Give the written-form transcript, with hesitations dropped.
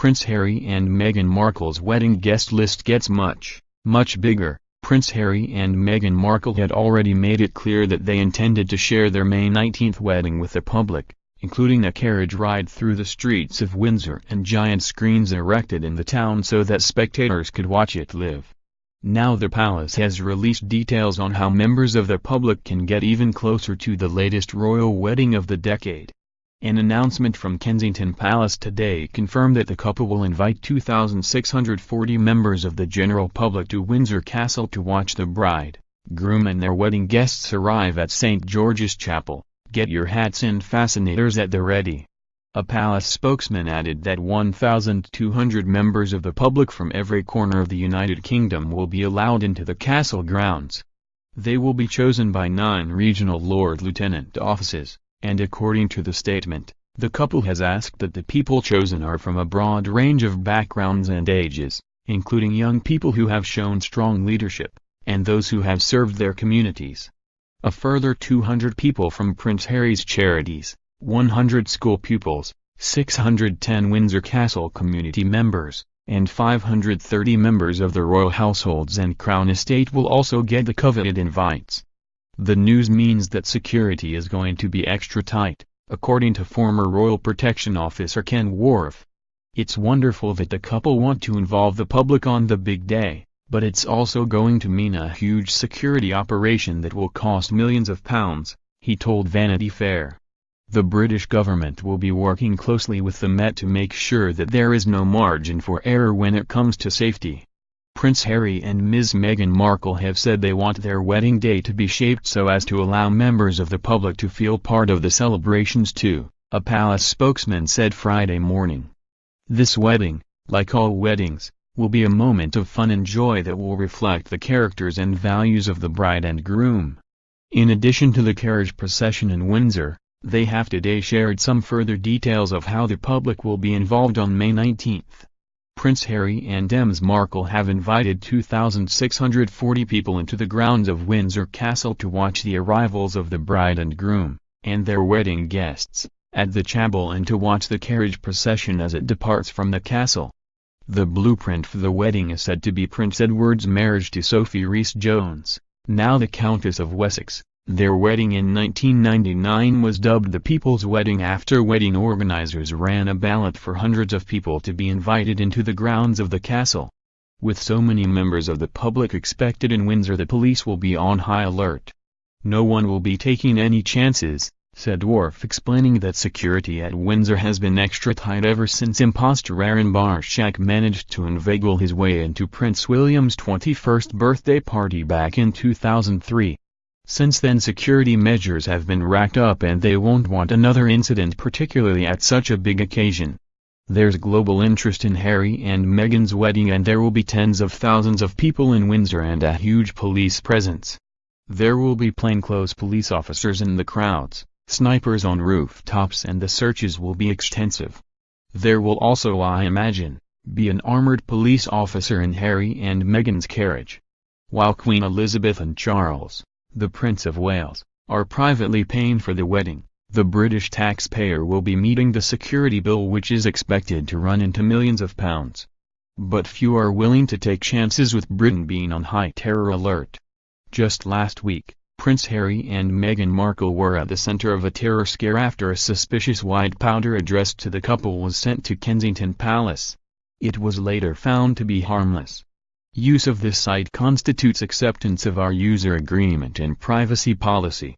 Prince Harry and Meghan Markle's wedding guest list gets much bigger. Prince Harry and Meghan Markle had already made it clear that they intended to share their May 19th wedding with the public, including a carriage ride through the streets of Windsor and giant screens erected in the town so that spectators could watch it live. Now the palace has released details on how members of the public can get even closer to the latest royal wedding of the decade. An announcement from Kensington Palace today confirmed that the couple will invite 2,640 members of the general public to Windsor Castle to watch the bride, groom and their wedding guests arrive at St. George's Chapel. Get your hats and fascinators at the ready. A palace spokesman added that 1,200 members of the public from every corner of the United Kingdom will be allowed into the castle grounds. They will be chosen by 9 regional Lord Lieutenant offices. And according to the statement, the couple has asked that the people chosen are from a broad range of backgrounds and ages, including young people who have shown strong leadership, and those who have served their communities. A further 200 people from Prince Harry's charities, 100 school pupils, 610 Windsor Castle community members, and 530 members of the royal households and Crown Estate will also get the coveted invites. The news means that security is going to be extra tight, according to former Royal Protection Officer Ken Worth. It's wonderful that the couple want to involve the public on the big day, but it's also going to mean a huge security operation that will cost millions of pounds, he told Vanity Fair. The British government will be working closely with the Met to make sure that there is no margin for error when it comes to safety. Prince Harry and Ms. Meghan Markle have said they want their wedding day to be shaped so as to allow members of the public to feel part of the celebrations too, a palace spokesman said Friday morning. This wedding, like all weddings, will be a moment of fun and joy that will reflect the characters and values of the bride and groom. In addition to the carriage procession in Windsor, they have today shared some further details of how the public will be involved on May 19th. Prince Harry and Ms. Markle have invited 2,640 people into the grounds of Windsor Castle to watch the arrivals of the bride and groom, and their wedding guests, at the chapel and to watch the carriage procession as it departs from the castle. The blueprint for the wedding is said to be Prince Edward's marriage to Sophie Rhys-Jones, now the Countess of Wessex. Their wedding in 1999 was dubbed the People's Wedding after wedding organizers ran a ballot for hundreds of people to be invited into the grounds of the castle. With so many members of the public expected in Windsor, the police will be on high alert. No one will be taking any chances, said Worf, explaining that security at Windsor has been extra tight ever since imposter Aaron Barshak managed to inveigle his way into Prince William's 21st birthday party back in 2003. Since then security measures have been racked up and they won't want another incident, particularly at such a big occasion. There's global interest in Harry and Meghan's wedding and there will be tens of thousands of people in Windsor and a huge police presence. There will be plainclothes police officers in the crowds, snipers on rooftops, and the searches will be extensive. There will also, I imagine, be an armored police officer in Harry and Meghan's carriage. While Queen Elizabeth and Charles, the Prince of Wales, are privately paying for the wedding, the British taxpayer will be meeting the security bill, which is expected to run into millions of pounds. But few are willing to take chances with Britain being on high terror alert. Just last week, Prince Harry and Meghan Markle were at the center of a terror scare after a suspicious white powder addressed to the couple was sent to Kensington Palace. It was later found to be harmless. Use of this site constitutes acceptance of our user agreement and privacy policy.